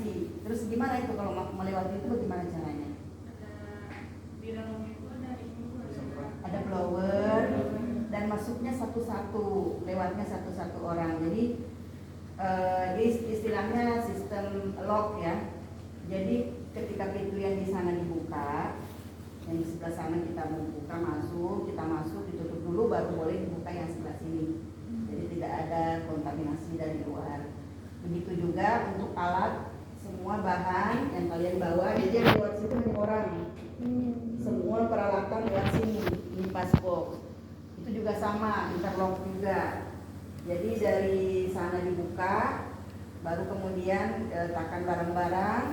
ventilasi. Terus gimana itu kalau melewati itu bagaimana caranya? Di dalam itu Ada blower dan masuknya satu-satu, lewatnya satu-satu orang. Jadi istilahnya sistem lock ya. Jadi ketika pintu yang di sana dibuka, yang di sebelah sana kita membuka kita masuk, ditutup dulu baru boleh dibuka yang sebelah sini. Jadi tidak ada kontaminasi dari luar. Begitu juga untuk alat, semua bahan yang kalian bawa, jadi yang lewat situ hanya orang. Semua peralatan lewat sini, ini passport. Itu juga sama, interlock juga. Jadi dari sana dibuka, baru kemudian letakkan barang-barang,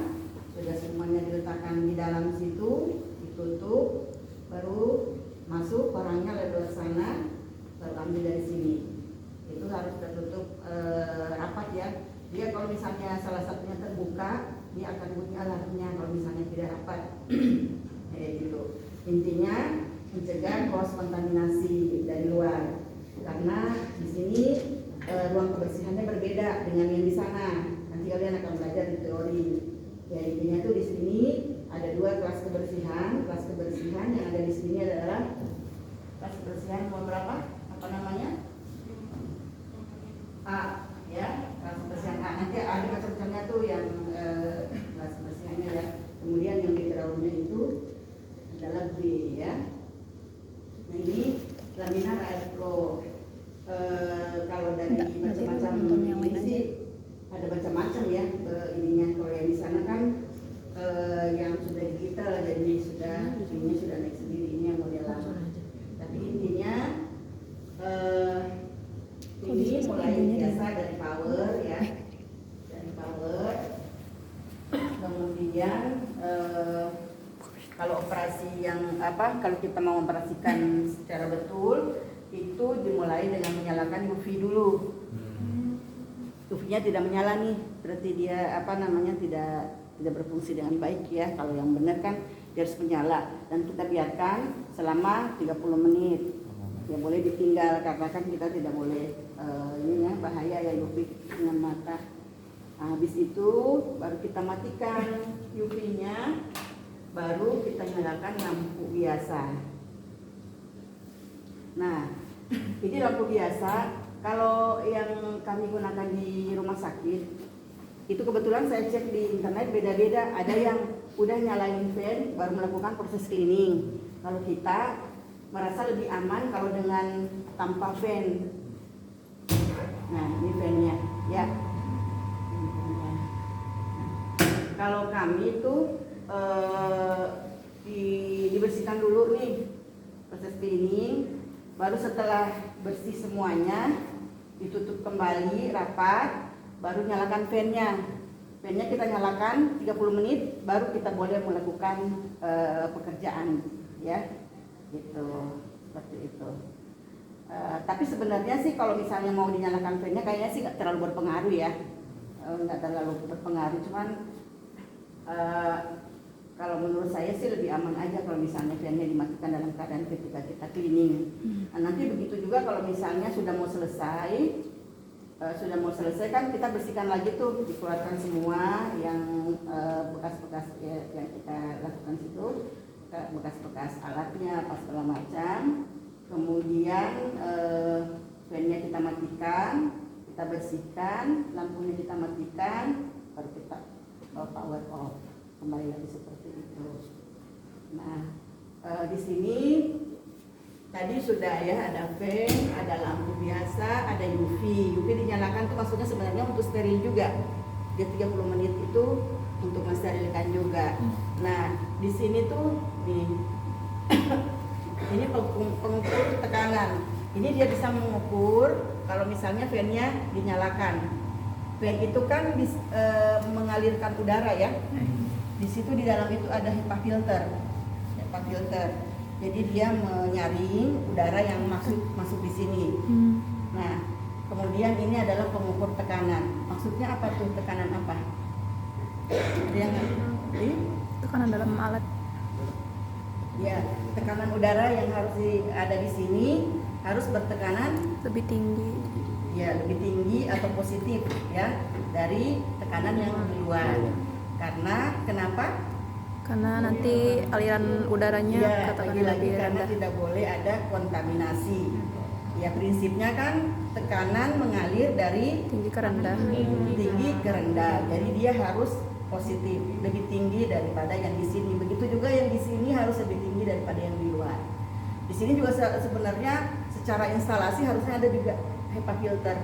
sudah semuanya diletakkan di dalam situ, ditutup, baru masuk orangnya lewat sana, baru ambil dari sini. Itu harus tertutup rapat ya. Dia kalau misalnya salah satunya terbuka, dia akan bunyi alarmnya kalau misalnya tidak rapat. Kayak gitu. Intinya mencegah cross kontaminasi dari luar. Karena di sini ruang kebersihannya berbeda dengan yang di sana. Nanti kalian akan belajar di teori. Ya intinya tuh di sini ada dua kelas kebersihan. Kelas kebersihan yang ada di sini adalah kelas kebersihan nomor berapa? Apa namanya? A, ya, kelas kebersihan A. Nanti ada macam-macamnya tuh yang kelas kebersihannya ya. Kemudian yang di groundnya itu adalah B, ya. Nah ini laminar air flow. Kalau dari macam-macam ini sih ada macam-macam ya ininya. Kalau yang di sana kan yang sudah digital, jadi ini sudah naik sendiri, ini yang model lama. Tapi intinya ini mulai biasa dari power ya, dari power. Kemudian kalau operasi yang kalau kita mau operasikan secara betul itu dimulai dengan menyalakan UV dulu. UV-nya tidak menyala nih, berarti dia tidak berfungsi dengan baik ya. Kalau yang benar kan dia harus menyala dan kita biarkan selama 30 menit. Ya boleh ditinggal karena kan kita tidak boleh ini ya, bahaya ya UV dengan mata. Nah, habis itu baru kita matikan UV-nya, baru kita nyalakan lampu biasa. Nah, ini lampu biasa. Kalau yang kami gunakan di rumah sakit, itu kebetulan saya cek di internet beda-beda. Ada yang udah nyalain fan baru melakukan proses cleaning. Kalau kita merasa lebih aman kalau dengan tanpa fan. Nah, ini fan-nya, ya. Kalau kami itu dibersihkan dulu nih proses cleaning. Baru setelah bersih semuanya, ditutup kembali rapat, baru nyalakan fan-nya. Fan-nya kita nyalakan 30 menit, baru kita boleh melakukan pekerjaan, ya, gitu, seperti itu. Tapi sebenarnya sih kalau misalnya mau dinyalakan fan-nya, kayaknya sih nggak terlalu berpengaruh ya, nggak terlalu berpengaruh. Cuman kalau menurut saya sih lebih aman aja kalau misalnya fan-nya dimatikan dalam keadaan ketika kita cleaning. Nah, nanti begitu juga kalau misalnya sudah mau selesai kan kita bersihkan lagi tuh, dikeluarkan semua yang bekas-bekas yang kita lakukan situ, bekas-bekas alatnya apa segala macam. Kemudian fan-nya kita matikan, kita bersihkan, lampunya kita matikan, baru kita power off. Kembali lagi seperti itu. Nah, di sini tadi sudah ya, ada fan, ada lampu biasa, ada UV. UV dinyalakan tuh maksudnya sebenarnya untuk steril juga. Dia 30 menit itu untuk mensterilkan juga. Nah, di sini tuh nih ini pengukur tekanan. Ini dia bisa mengukur kalau misalnya fan-nya dinyalakan. Fan itu kan mengalirkan udara ya. Di situ di dalam itu ada HEPA filter. Jadi dia menyaring udara yang masuk di sini. Nah, kemudian ini adalah pengukur tekanan. Maksudnya apa tuh, tekanan apa? Ada yang ngerti? Tekanan dalam alat. Ya, tekanan udara yang harus ada di sini harus bertekanan Lebih tinggi. ya lebih tinggi atau positif ya dari tekanan yang di luar. Karena kenapa? Karena nanti aliran udaranya Ya, katakanlah lagi-lagi lebih karena rendah. tidak boleh ada kontaminasi. Ya prinsipnya kan tekanan mengalir dari Tinggi ke rendah. tinggi ke rendah. Jadi dia harus positif, lebih tinggi daripada yang di sini. Begitu juga yang di sini harus lebih tinggi daripada yang di luar. Di sini juga sebenarnya secara instalasi harusnya ada juga HEPA filter.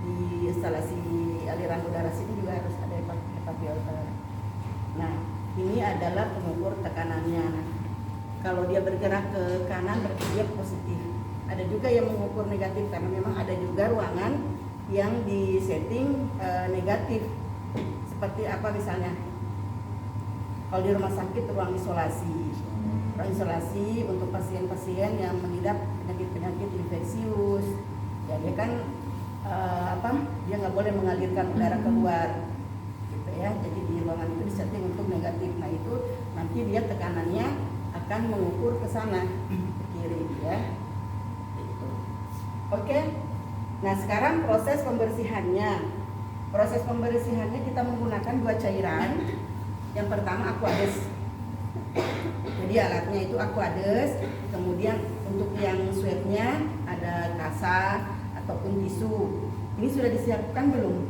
Di instalasi aliran udara sini juga harus ada HEPA filter. Nah, ini adalah pengukur tekanannya. Kalau dia bergerak ke kanan berarti dia positif. Ada juga yang mengukur negatif karena memang ada juga ruangan yang disetting negatif. Seperti apa misalnya? Kalau di rumah sakit ruang isolasi. Ruang isolasi untuk pasien-pasien yang mengidap penyakit-penyakit infeksius. Ya dia kan dia nggak boleh mengalirkan udara keluar. Gitu ya. Jadi di ruangan itu disetting untuk negatif. Nah, itu nanti dia tekanannya akan mengukur ke sana ke kiri ya. Oke. Nah, sekarang proses pembersihannya. Proses pembersihannya kita menggunakan 2 cairan. Yang pertama Aquades. Jadi alatnya itu Aquades. Kemudian untuk yang swabnya ada kasa ataupun tisu. Ini sudah disiapkan belum?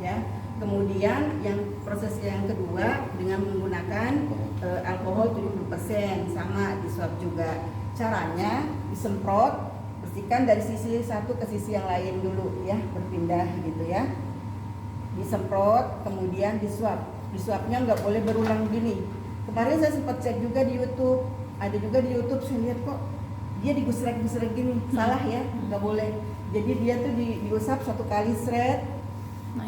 Ya. Kemudian yang proses yang kedua dengan menggunakan alkohol 70% sama di swab juga. Caranya disemprot, bersihkan dari sisi satu ke sisi yang lain dulu ya, berpindah gitu ya. Disemprot kemudian diswab. Diswabnya nggak boleh berulang gini. Kemarin saya sempat cek juga di YouTube, ada juga di YouTube saya lihat kok dia digusrek-gusrek gini, salah ya, nggak boleh. Jadi dia tuh diusap 1 kali shred,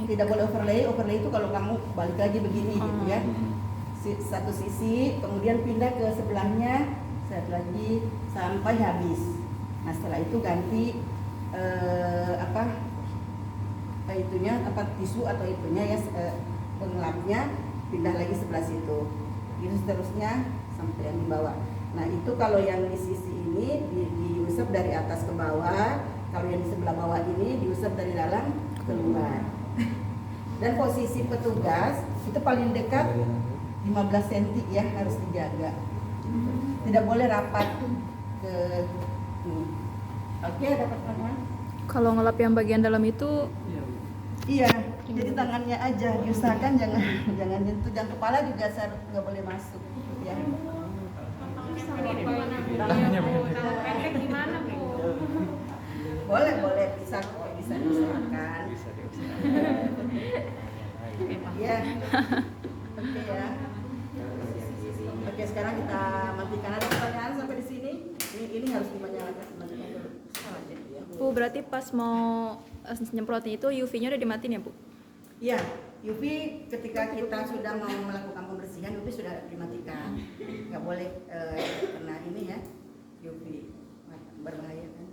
tidak boleh overlay itu kalau kamu balik lagi begini gitu ya. Satu sisi, kemudian pindah ke sebelahnya, shred lagi sampai habis. Nah setelah itu ganti tisu atau itunya ya, pengelapnya pindah lagi sebelah situ. Itu seterusnya sampai yang di bawah. Nah itu kalau yang di sisi ini diusap dari atas ke bawah, kalau yang di sebelah bawah ini diusap dari dalam keluar. Dan posisi petugas itu paling dekat 15 cm ya, harus dijaga. Tidak boleh rapat ke ini. Oke, dapat teman? Kalau ngelap yang bagian dalam itu Iya, jadi tangannya aja diusahakan jangan nyentuh, dan kepala juga nggak boleh masuk ya. Pendek gimana Bu? Boleh bisa diusahakan. Ya. Oke ya. Oke, sekarang kita matikan. Ada pertanyaan sampai di sini? Ini harus dinyalakan dulu. Bu, berarti pas mau nyemprotnya itu UV-nya udah dimatiin ya Bu? Iya, UV ketika kita sudah mau melakukan pembersihan UV sudah dimatikan. Nggak boleh kena ini ya, UV berbahaya kan.